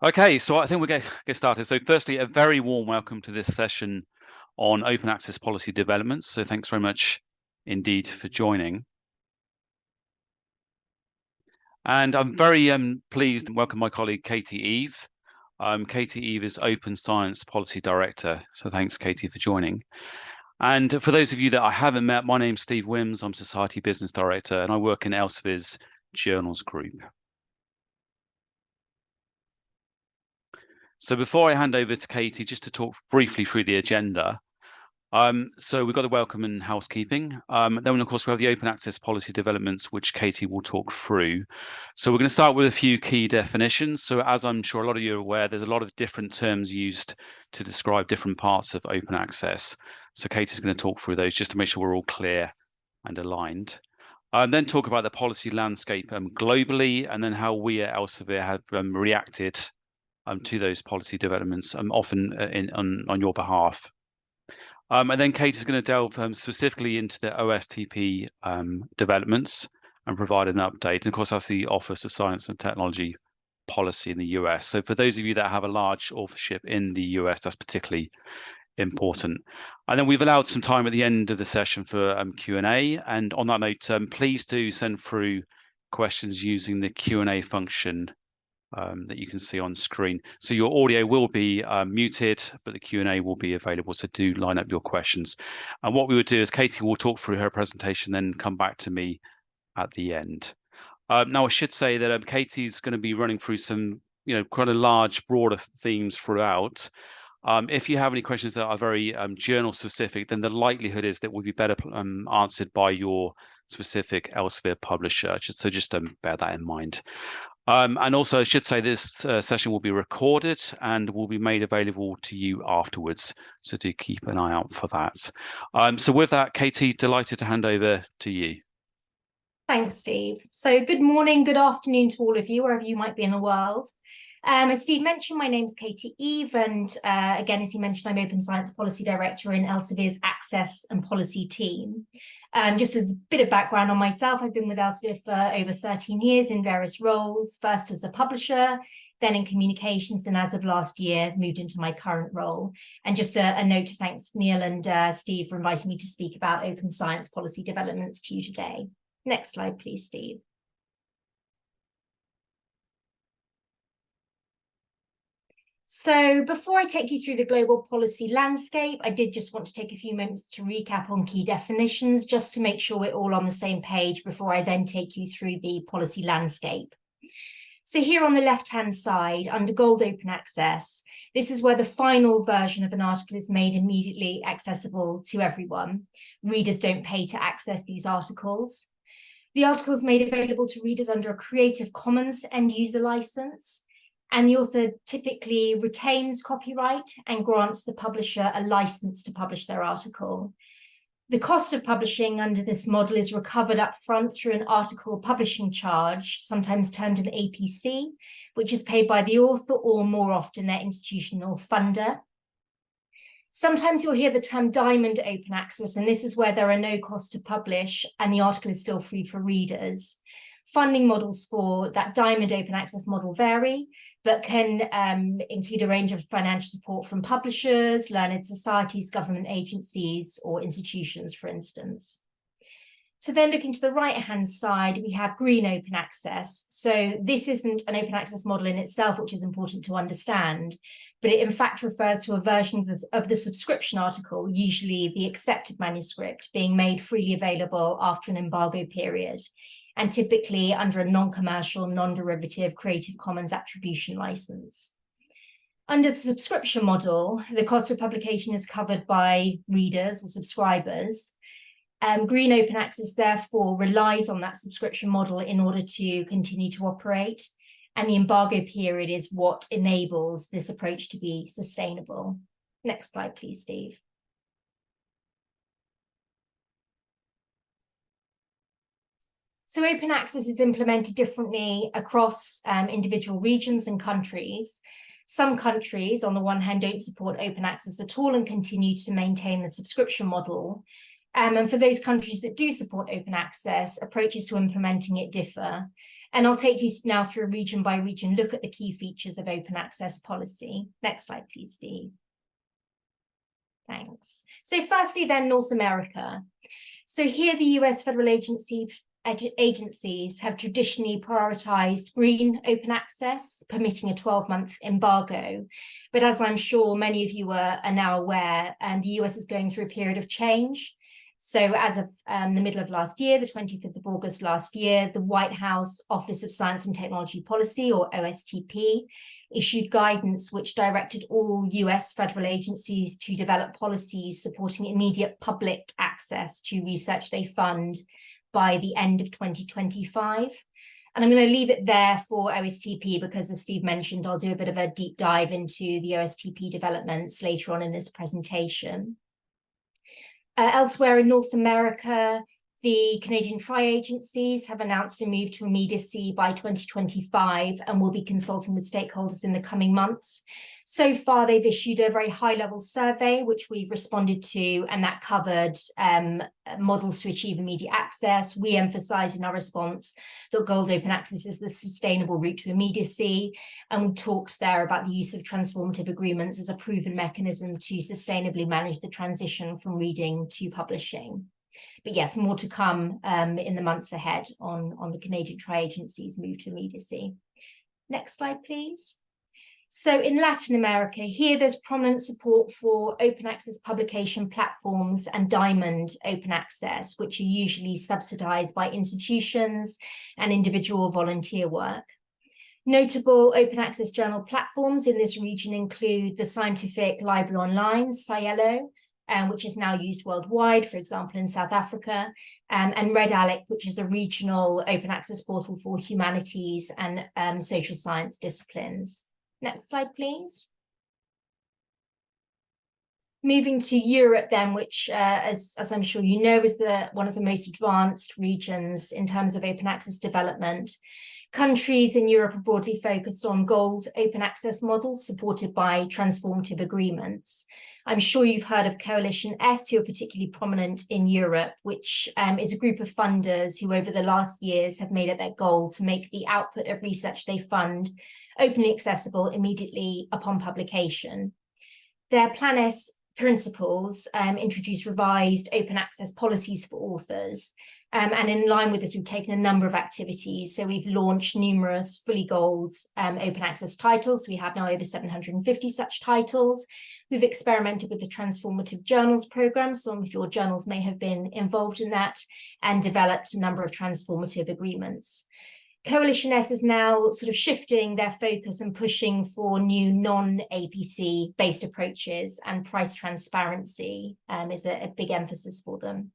Okay, so I think we'll get started. So firstly, a very warm welcome to this session on open access policy developments. So thanks very much indeed for joining. And I'm very pleased to welcome my colleague, Katherine Eve. Katherine Eve is Open Science Policy Director. So thanks, Katie, for joining. And for those of you that I haven't met, my name's Steve Wims. I'm Society Business Director, and I work in Elsevier's Journals Group. So before I hand over to Katie, just to talk briefly through the agenda. So we've got the welcome and housekeeping. Then, of course, we have the open access policy developments, which Katie will talk through. So we're going to start with a few key definitions. So as I'm sure a lot of you are aware, there's a lot of different terms used to describe different parts of open access. So Katie's going to talk through those just to make sure we're all clear and aligned. Then talk about the policy landscape globally, and then how we at Elsevier have reacted to those policy developments, often on your behalf. And then Kate is going to delve specifically into the OSTP developments and provide an update. And of course, that's the Office of Science and Technology Policy in the US. So for those of you that have a large authorship in the US, that's particularly important. And then we've allowed some time at the end of the session for Q&A. And on that note, please do send through questions using the Q&A function that you can see on screen. So your audio will be muted, but the Q&A will be available. So do line up your questions. And what we would do is Katie will talk through her presentation, then come back to me at the end. Now, I should say that Katie's going to be running through some, quite a large, broader themes throughout. If you have any questions that are very journal specific, then the likelihood is that will be better answered by your specific Elsevier publisher. Just bear that in mind. And also, I should say this session will be recorded and will be made available to you afterwards. So do keep an eye out for that. So with that, Katie, delighted to hand over to you. Thanks, Steve. So good morning, good afternoon to all of you, wherever you might be in the world. As Steve mentioned, my name's Katherine Eve, and again, as he mentioned, I'm Open Science Policy Director in Elsevier's Access and Policy team. Just as a bit of background on myself, I've been with Elsevier for over 13 years in various roles, first as a publisher, then in communications, and as of last year, moved into my current role. And just a note to thanks Neil and Steve for inviting me to speak about open science policy developments to you today. Next slide, please, Steve. So before I take you through the global policy landscape, I did just want to take a few moments to recap on key definitions, just to make sure we're all on the same page before I then take you through the policy landscape. So here on the left-hand side, under Gold Open Access, this is where the final version of an article is made immediately accessible to everyone. Readers don't pay to access these articles. The article is made available to readers under a Creative Commons end-user license, and the author typically retains copyright and grants the publisher a license to publish their article. The cost of publishing under this model is recovered up front through an article publishing charge, sometimes termed an APC, which is paid by the author or more often their institutional funder. Sometimes you'll hear the term diamond open access, and this is where there are no costs to publish and the article is still free for readers. Funding models for that diamond open access model vary, but can include a range of financial support from publishers, learned societies, government agencies, or institutions, for instance. So then looking to the right-hand side, we have green open access. So this isn't an open access model in itself, which is important to understand, but it in fact refers to a version of the subscription article, usually the accepted manuscript, being made freely available after an embargo period, and typically under a non-commercial, non-derivative Creative Commons attribution license. Under the subscription model, the cost of publication is covered by readers or subscribers. Green Open Access, therefore, relies on that subscription model in order to continue to operate, and the embargo period is what enables this approach to be sustainable. Next slide, please, Steve. So open access is implemented differently across individual regions and countries. Some countries, on the one hand, don't support open access at all and continue to maintain the subscription model. And for those countries that do support open access, approaches to implementing it differ. And I'll take you now through a region by region look at the key features of open access policy. Next slide, please, Steve. Thanks. So firstly, then, North America. So here the US federal agencies have traditionally prioritized green open access, permitting a 12-month embargo. But as I'm sure many of you are now aware, the US is going through a period of change. So as of the middle of last year, the 25th of August last year, the White House Office of Science and Technology Policy, or OSTP, issued guidance which directed all US federal agencies to develop policies supporting immediate public access to research they fund by the end of 2025. And I'm going to leave it there for OSTP because, as Steve mentioned, I'll do a bit of a deep dive into the OSTP developments later on in this presentation. Elsewhere in North America, the Canadian tri-agencies have announced a move to immediacy by 2025 and will be consulting with stakeholders in the coming months. So far, they've issued a very high-level survey, which we've responded to, and that covered models to achieve immediate access. We emphasise in our response that gold open access is the sustainable route to immediacy, and we talked there about the use of transformative agreements as a proven mechanism to sustainably manage the transition from reading to publishing. But yes, more to come in the months ahead on the Canadian tri-agency's move to immediacy. Next slide, please. So in Latin America, here there's prominent support for open access publication platforms and diamond open access, which are usually subsidized by institutions and individual volunteer work. Notable open access journal platforms in this region include the Scientific Library Online, SciELO, which is now used worldwide, for example, in South Africa, and Red Alec, which is a regional open access portal for humanities and social science disciplines. Next slide, please. Moving to Europe then, which, as I'm sure you know, is one of the most advanced regions in terms of open access development. Countries in Europe are broadly focused on gold open access models supported by transformative agreements. I'm sure you've heard of Coalition S, who are particularly prominent in Europe, which is a group of funders who over the last years have made it their goal to make the output of research they fund openly accessible immediately upon publication. Their Plan S principles introduce revised open access policies for authors. And in line with this, we've taken a number of activities. So we've launched numerous fully gold open access titles. We have now over 750 such titles. We've experimented with the Transformative Journals program. Some of your journals may have been involved in that, and developed a number of transformative agreements. Coalition S is now sort of shifting their focus and pushing for new non-APC based approaches, and price transparency is a big emphasis for them.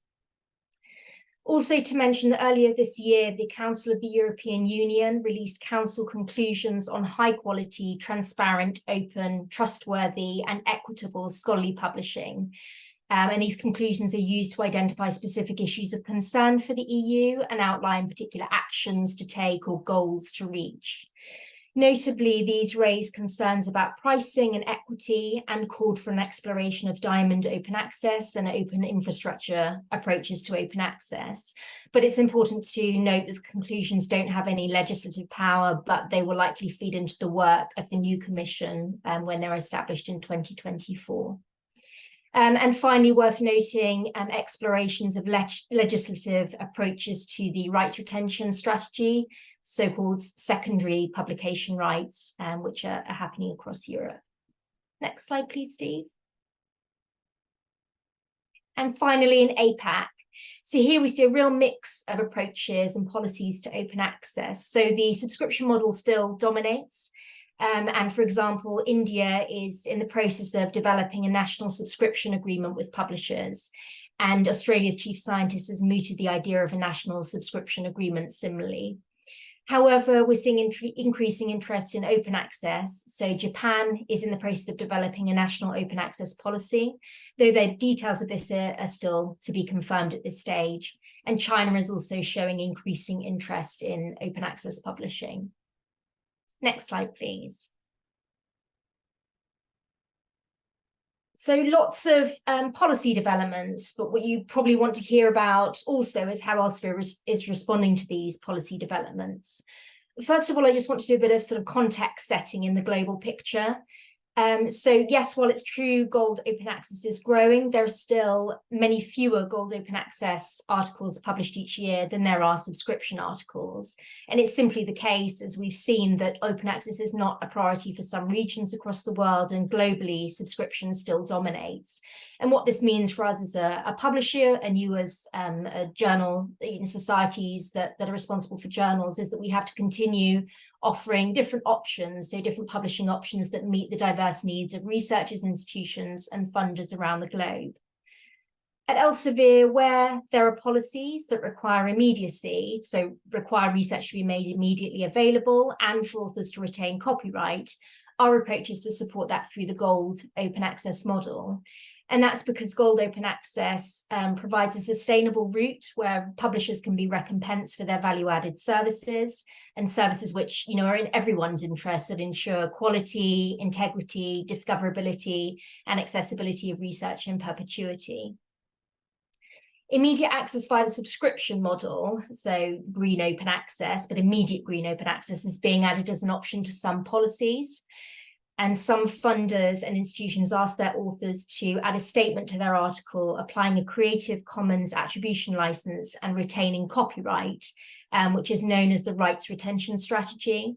Also to mention that earlier this year, the Council of the European Union released Council conclusions on high quality, transparent, open, trustworthy and equitable scholarly publishing. And these conclusions are used to identify specific issues of concern for the EU and outline particular actions to take or goals to reach. Notably, these raise concerns about pricing and equity and called for an exploration of diamond open access and open infrastructure approaches to open access. But it's important to note that the conclusions don't have any legislative power, but they will likely feed into the work of the new commission when they're established in 2024. And finally, worth noting, explorations of legislative approaches to the rights retention strategy, so-called secondary publication rights, which are happening across Europe. Next slide, please, Steve. And finally, in APAC. So here we see a real mix of approaches and policies to open access. So the subscription model still dominates. And for example, India is in the process of developing a national subscription agreement with publishers. And Australia's chief scientist has mooted the idea of a national subscription agreement similarly. However, we're seeing increasing interest in open access. So Japan is in the process of developing a national open access policy, though the details of this are still to be confirmed at this stage. And China is also showing increasing interest in open access publishing. Next slide, please. So lots of policy developments, but what you probably want to hear about also is how Elsevier is responding to these policy developments. First of all, I just want to do a bit of sort of context setting in the global picture. So yes, while it's true gold open access is growing, there are still many fewer gold open access articles published each year than there are subscription articles. And it's simply the case, as we've seen, that open access is not a priority for some regions across the world, and globally subscription still dominates. And what this means for us as a publisher, and you as a journal, societies that are responsible for journals, is that we have to continue offering different options, so different publishing options that meet the diverse needs of researchers, institutions, and funders around the globe. At Elsevier, where there are policies that require immediacy, so require research to be made immediately available and for authors to retain copyright, our approach is to support that through the gold open access model. And that's because gold open access provides a sustainable route where publishers can be recompensed for their value-added services, and services which are in everyone's interest, that ensure quality, integrity, discoverability, and accessibility of research in perpetuity. Immediate access via the subscription model, so green open access, but immediate green open access, is being added as an option to some policies. And some funders and institutions ask their authors to add a statement to their article applying a Creative Commons attribution license and retaining copyright, which is known as the rights retention strategy.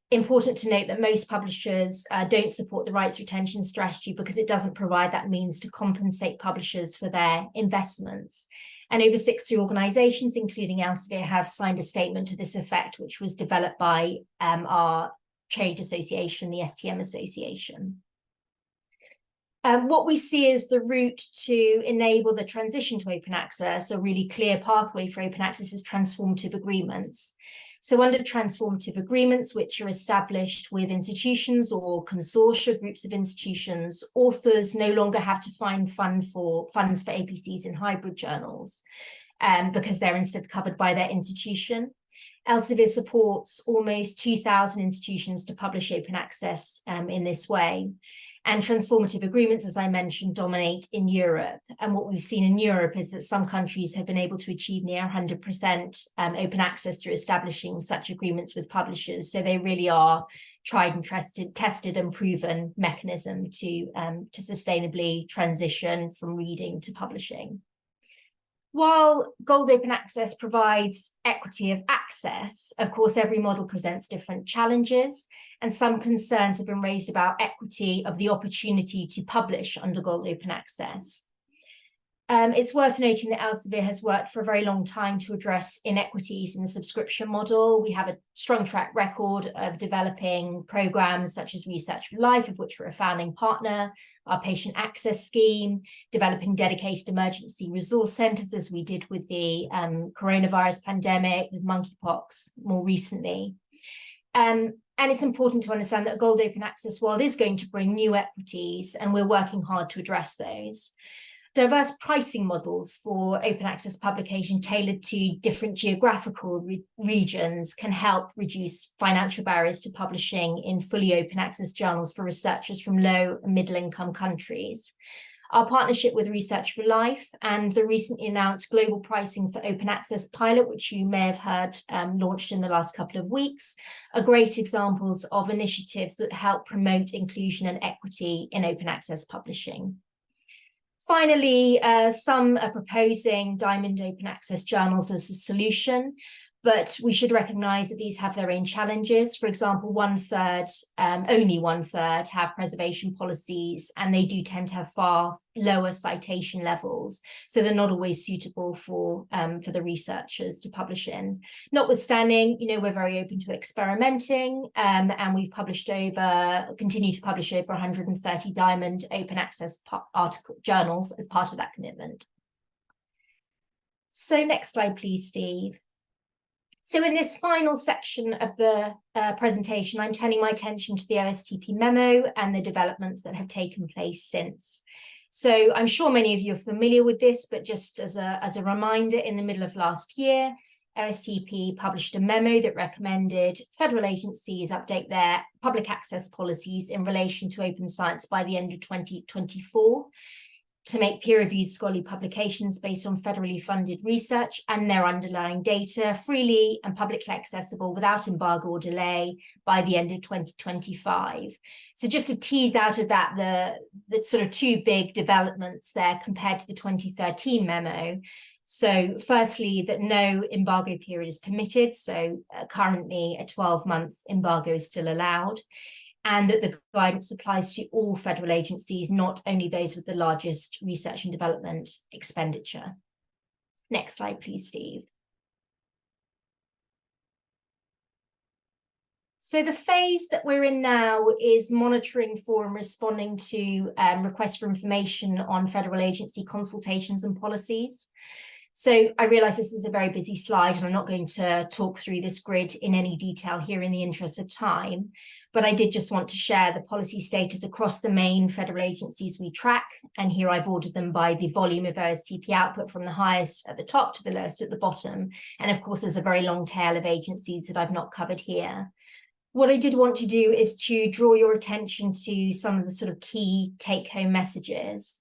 Important to note that most publishers don't support the rights retention strategy because it doesn't provide that means to compensate publishers for their investments. And over 60 organisations, including Elsevier, have signed a statement to this effect, which was developed by our trade association, the STM Association. What we see as the route to enable the transition to open access, a really clear pathway for open access, is transformative agreements. So under transformative agreements, which are established with institutions or consortia, groups of institutions, authors no longer have to find funds for APCs in hybrid journals because they're instead covered by their institution. Elsevier supports almost 2,000 institutions to publish open access in this way. And transformative agreements, as I mentioned, dominate in Europe. And what we've seen in Europe is that some countries have been able to achieve near 100% open access through establishing such agreements with publishers. So they really are tried and tested and proven mechanism to sustainably transition from reading to publishing. While gold open access provides equity of access, of course, every model presents different challenges, and some concerns have been raised about equity of the opportunity to publish under gold open access. It's worth noting that Elsevier has worked for a very long time to address inequities in the subscription model. We have a strong track record of developing programs such as Research for Life, of which we're a founding partner, our patient access scheme, developing dedicated emergency resource centres, as we did with the coronavirus pandemic, with monkeypox more recently. And it's important to understand that gold open access world is going to bring new equities, and we're working hard to address those. Diverse pricing models for open access publication tailored to different geographical regions can help reduce financial barriers to publishing in fully open access journals for researchers from low and middle income countries. Our partnership with Research for Life and the recently announced global pricing for open access pilot, which you may have heard launched in the last couple of weeks, are great examples of initiatives that help promote inclusion and equity in open access publishing. Finally, some are proposing diamond open access journals as a solution, but we should recognise that these have their own challenges. For example, only one third have preservation policies, and they do tend to have far lower citation levels. So they're not always suitable for the researchers to publish in. Notwithstanding, we're very open to experimenting, and we've continue to publish over 130 diamond open access journals as part of that commitment. So next slide, please, Steve. So in this final section of the presentation, I'm turning my attention to the OSTP memo and the developments that have taken place since. So I'm sure many of you are familiar with this, but just as a reminder, in the middle of last year, OSTP published a memo that recommended federal agencies update their public access policies in relation to open science by the end of 2024 to make peer-reviewed scholarly publications based on federally funded research and their underlying data freely and publicly accessible without embargo or delay by the end of 2025. So just to tease out of that, the sort of two big developments there compared to the 2013 memo. So firstly, that no embargo period is permitted. So currently a 12-month embargo is still allowed. And that the guidance applies to all federal agencies, not only those with the largest research and development expenditure. Next slide, please, Steve. So the phase that we're in now is monitoring for and responding to requests for information on federal agency consultations and policies. So I realize this is a very busy slide and I'm not going to talk through this grid in any detail here in the interest of time, but I did just want to share the policy status across the main federal agencies we track. And here I've ordered them by the volume of OSTP output from the highest at the top to the lowest at the bottom. And of course, there's a very long tail of agencies that I've not covered here. What I did want to do is to draw your attention to some of the sort of key take-home messages.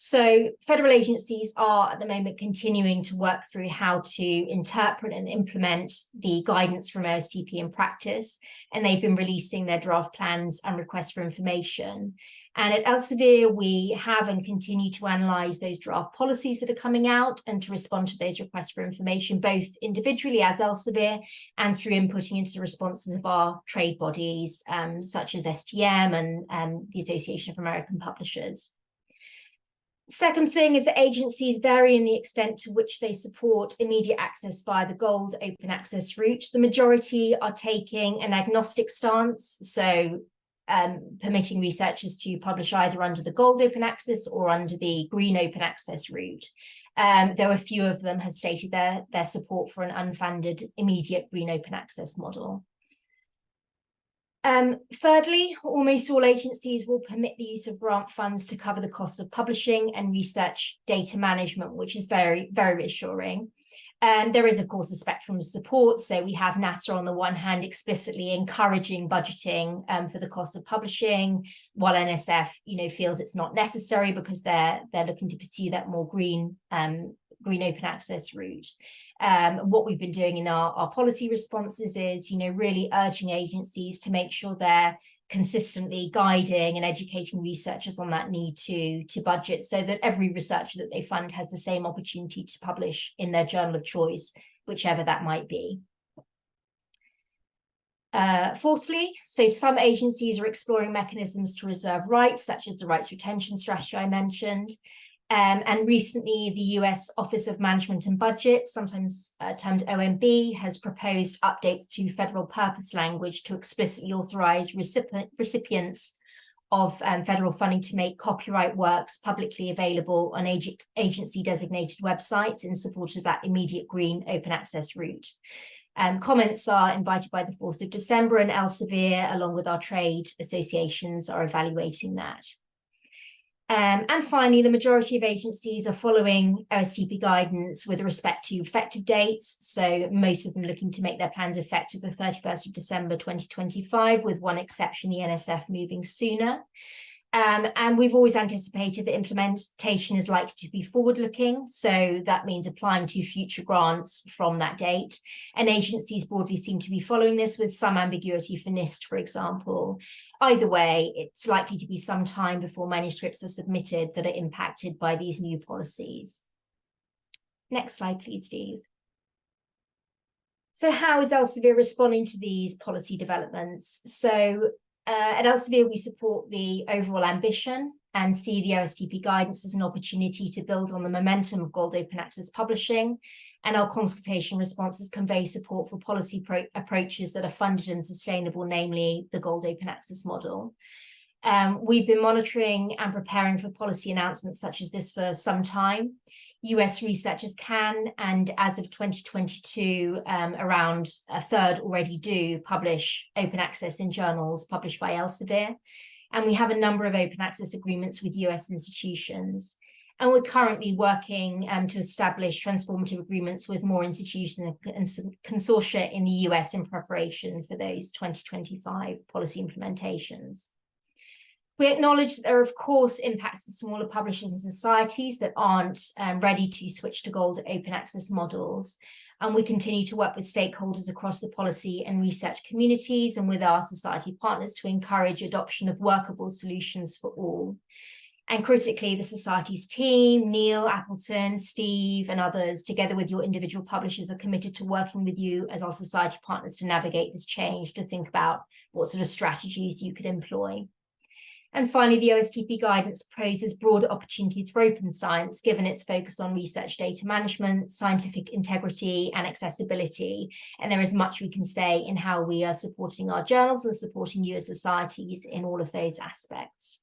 So federal agencies are at the moment continuing to work through how to interpret and implement the guidance from OSTP in practice, and they've been releasing their draft plans and requests for information. And at Elsevier, we have and continue to analyse those draft policies that are coming out and to respond to those requests for information, both individually as Elsevier and through inputting into the responses of our trade bodies, such as STM and the Association of American Publishers. Second thing is that agencies vary in the extent to which they support immediate access via the gold open access route. The majority are taking an agnostic stance, so permitting researchers to publish either under the gold open access or under the green open access route. Though a few of them have stated their support for an unfunded immediate green open access model. Thirdly, almost all agencies will permit the use of grant funds to cover the costs of publishing and research data management, which is very, very reassuring. There is, of course, a spectrum of support. So we have NASA on the one hand explicitly encouraging budgeting for the cost of publishing, while NSF, feels it's not necessary because they're looking to pursue that more green open access route. What we've been doing in our policy responses is, really urging agencies to make sure they're consistently guiding and educating researchers on that need to budget so that every researcher that they fund has the same opportunity to publish in their journal of choice, whichever that might be. Fourthly, so some agencies are exploring mechanisms to reserve rights, such as the rights retention strategy I mentioned. And recently, the US Office of Management and Budget, sometimes termed OMB, has proposed updates to federal purpose language to explicitly authorize recipients of federal funding to make copyright works publicly available on agency-designated websites in support of that immediate green open access route. Comments are invited by the 4th of December, and Elsevier, along with our trade associations, are evaluating that. And finally, the majority of agencies are following OSTP guidance with respect to effective dates. So most of them looking to make their plans effective the 31st of December 2025, with one exception, the NSF moving sooner. And we've always anticipated that implementation is likely to be forward-looking. So that means applying to future grants from that date. And agencies broadly seem to be following this with some ambiguity for NIST, for example. Either way, it's likely to be some time before manuscripts are submitted that are impacted by these new policies. Next slide, please, Steve. So how is Elsevier responding to these policy developments? So at Elsevier, we support the overall ambition and see the OSTP guidance as an opportunity to build on the momentum of gold open access publishing, and our consultation responses convey support for policy approaches that are funded and sustainable, namely the gold open access model. We've been monitoring and preparing for policy announcements such as this for some time. US researchers can, and as of 2022, around a third already do publish open access in journals published by Elsevier. And we have a number of open access agreements with US institutions. And we're currently working to establish transformative agreements with more institutions and some consortia in the US in preparation for those 2025 policy implementations. We acknowledge that there are, of course, impacts for smaller publishers and societies that aren't ready to switch to gold open access models. And we continue to work with stakeholders across the policy and research communities and with our society partners to encourage adoption of workable solutions for all. And critically, the Society's team, Neil, Appleton, Steve, and others, together with your individual publishers, are committed to working with you as our society partners to navigate this change, to think about what sort of strategies you could employ. And finally, the OSTP guidance proposes broader opportunities for open science, given its focus on research data management, scientific integrity, and accessibility. And there is much we can say in how we are supporting our journals and supporting you as societies in all of those aspects.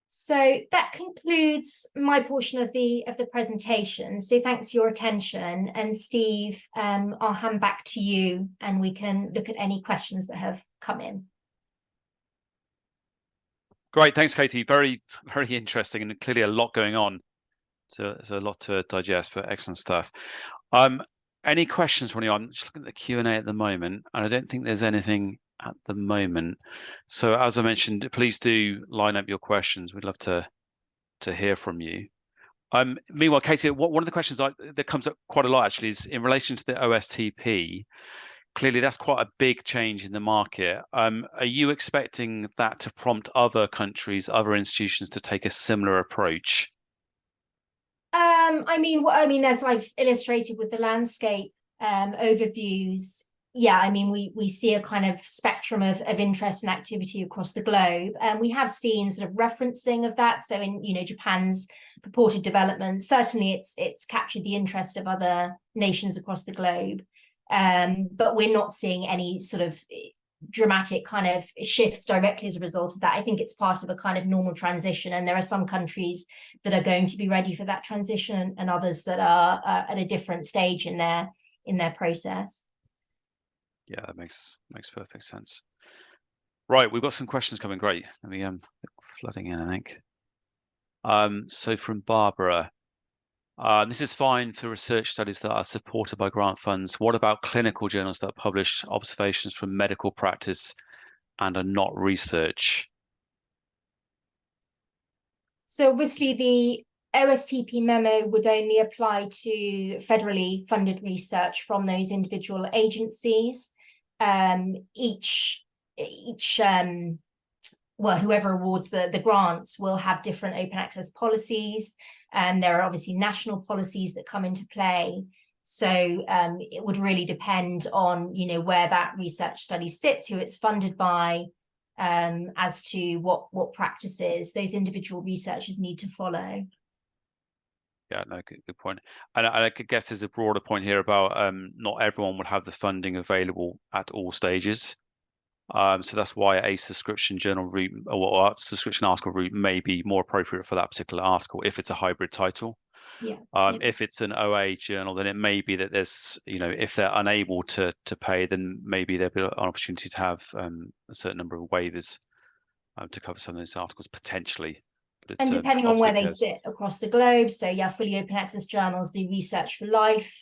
So that concludes my portion of the presentation. So thanks for your attention. And Steve, I'll hand back to you and we can look at any questions that have come in. Great, thanks, Katie. Very, very interesting and clearly a lot going on. So there's a lot to digest, but excellent stuff. Any questions from anyone? I'm just looking at the Q&A at the moment, and I don't think there's anything at the moment. So as I mentioned, please do line up your questions. We'd love to hear from you. Meanwhile, Katie, one of the questions that comes up quite a lot actually is in relation to the OSTP. Clearly, that's quite a big change in the market. Are you expecting that to prompt other countries, other institutions to take a similar approach? I mean, as I've illustrated with the landscape overviews, yeah, I mean, we see a kind of spectrum of interest and activity across the globe. And we have seen sort of referencing of that. So in, Japan's purported development, certainly it's captured the interest of other nations across the globe. But we're not seeing any sort of dramatic kind of shifts directly as a result of that. I think it's part of a kind of normal transition, and there are some countries that are going to be ready for that transition and others that are at a different stage in their process. Yeah, that makes perfect sense. Right, we've got some questions coming. Great. Let me flooding in, I think. So from Barbara, this is fine for research studies that are supported by grant funds. What about clinical journals that publish observations from medical practice and are not research? So obviously the OSTP memo would only apply to federally funded research from those individual agencies. Whoever awards the grants will have different open access policies. And there are obviously national policies that come into play. So it would really depend on, where that research study sits, who it's funded by, as to what practices those individual researchers need to follow. Yeah, no, good point. And I guess there's a broader point here about not everyone will have the funding available at all stages. So that's why a subscription journal route or subscription article route may be more appropriate for that particular article if it's a hybrid title. Yeah. If it's an OA journal, then it may be that there's, if they're unable to pay, then maybe there'll be an opportunity to have a certain number of waivers to cover some of those articles potentially. And depending on where they sit across the globe, so yeah, fully open access journals, the Research for Life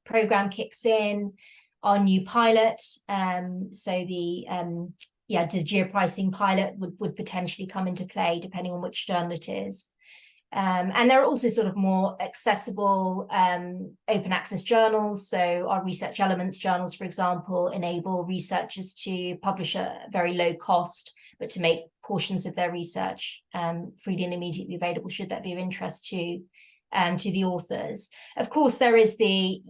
program kicks in. Our new pilot, so the geopricing pilot would potentially come into play depending on which journal it is. And there are also sort of more accessible open access journals. So our research elements journals, for example, enable researchers to publish at very low cost, but to make portions of their research freely and immediately available, should that be of interest to the authors. Of course, there is the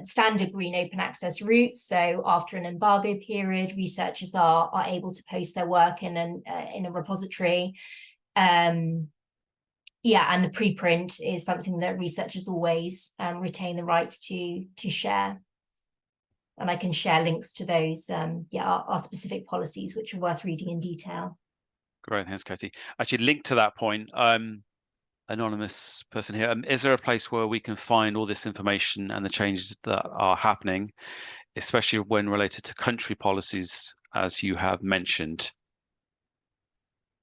standard green open access route. So after an embargo period, researchers are able to post their work in a repository. And the preprint is something that researchers always retain the rights to share. And I can share links to those, our specific policies, which are worth reading in detail. Great, thanks, Katie. Actually, linked to that point, anonymous person here, is there a place where we can find all this information and the changes that are happening, especially when related to country policies, as you have mentioned?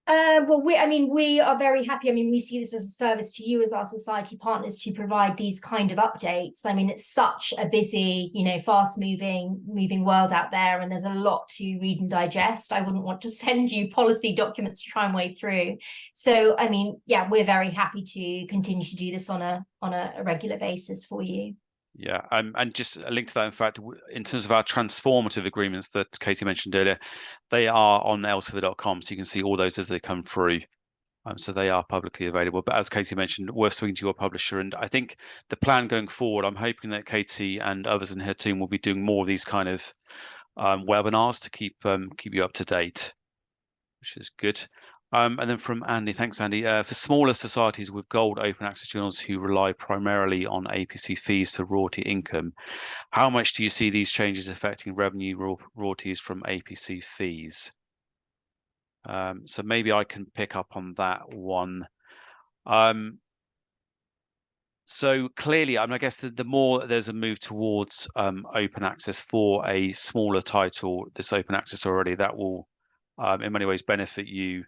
Well, we are very happy. I mean, we see this as a service to you as our society partners to provide these kind of updates. I mean, it's such a busy, fast moving world out there, and there's a lot to read and digest. I wouldn't want to send you policy documents to try and wade through. So, I mean, yeah, we're very happy to continue to do this on a regular basis for you. Yeah, and just a link to that, in fact, in terms of our transformative agreements that Katie mentioned earlier, they are on elsevier.com, so you can see all those as they come through. So they are publicly available. But as Katie mentioned, worth speaking to your publisher. And I think the plan going forward, I'm hoping that Katie and others in her team will be doing more of these kind of webinars to keep you up to date, which is good. And then from Andy, thanks, Andy. For smaller societies with gold open access journals who rely primarily on APC fees for royalty income, how much do you see these changes affecting revenue royalties from APC fees? So maybe I can pick up on that one. So clearly, I guess the more there's a move towards open access for a smaller title, this open access already, that will in many ways benefit you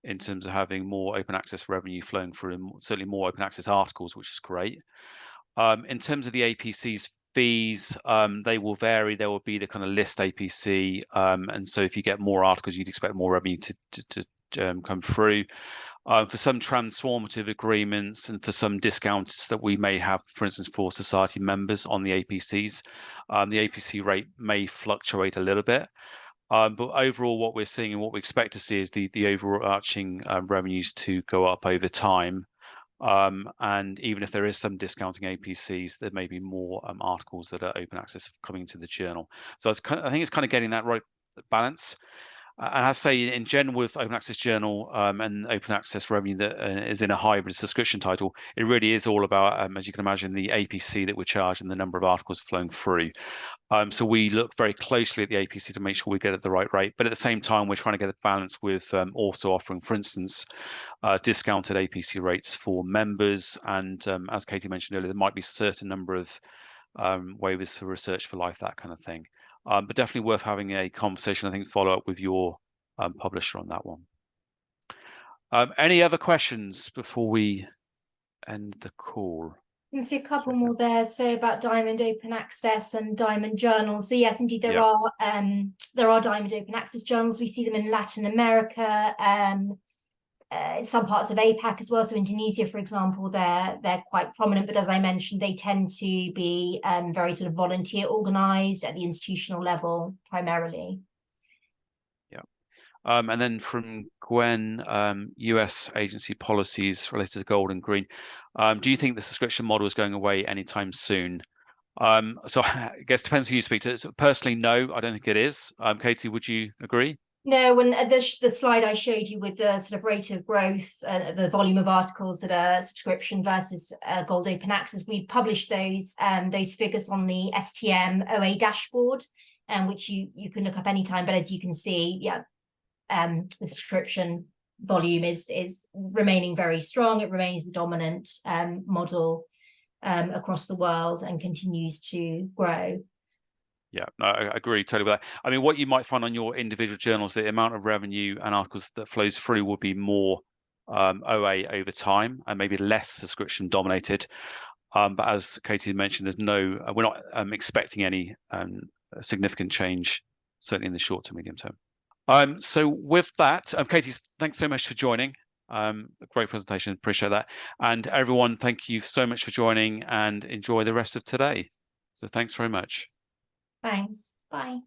in terms of having more open access revenue flowing through, and certainly more open access articles, which is great. In terms of the APC's fees, they will vary. There will be the kind of list APC, and so if you get more articles, you'd expect more revenue to come through. For some transformative agreements and for some discounts that we may have, for instance, for society members on the APCs, the APC rate may fluctuate a little bit. But overall, what we're seeing and what we expect to see is the overarching revenues to go up over time. And even if there is some discounting APCs, there may be more articles that are open access coming into the journal. So I think it's kind of getting that right balance. I have to say, in general, with open access journal and open access revenue that is in a hybrid subscription title, it really is all about, as you can imagine, the APC that we're charged and the number of articles flowing through. So we look very closely at the APC to make sure we get it the right rate. But at the same time, we're trying to get a balance with also offering, for instance, discounted APC rates for members. And as Katie mentioned earlier, there might be a certain number of waivers for research for life, that kind of thing. But definitely worth having a conversation, I think, follow up with your publisher on that one. Any other questions before we end the call? You can see a couple more there. So about Diamond Open Access and Diamond Journals. So yes, indeed, there are Diamond Open Access journals. We see them in Latin America, in some parts of APAC as well. So Indonesia, for example, they're quite prominent. But as I mentioned, they tend to be very sort of volunteer organized at the institutional level primarily. Yeah. And then from Gwen, US agency policies related to gold and green. Do you think the subscription model is going away anytime soon? So I guess it depends who you speak to. So personally, no, I don't think it is. Katie, would you agree? No, when the slide I showed you with the sort of rate of growth, the volume of articles that are subscription versus gold open access, we published those figures on the STM OA dashboard, which you can look up anytime. But as you can see, yeah, the subscription volume is remaining very strong. It remains the dominant model across the world and continues to grow. Yeah, no, I agree totally with that. I mean, what you might find on your individual journals, the amount of revenue and articles that flows through will be more OA over time and maybe less subscription dominated. But as Katie mentioned, we're not expecting any significant change, certainly in the short to medium term. So with that, Katie, thanks so much for joining. A great presentation, appreciate that. And everyone, thank you so much for joining and enjoy the rest of today. So thanks very much. Thanks. Bye.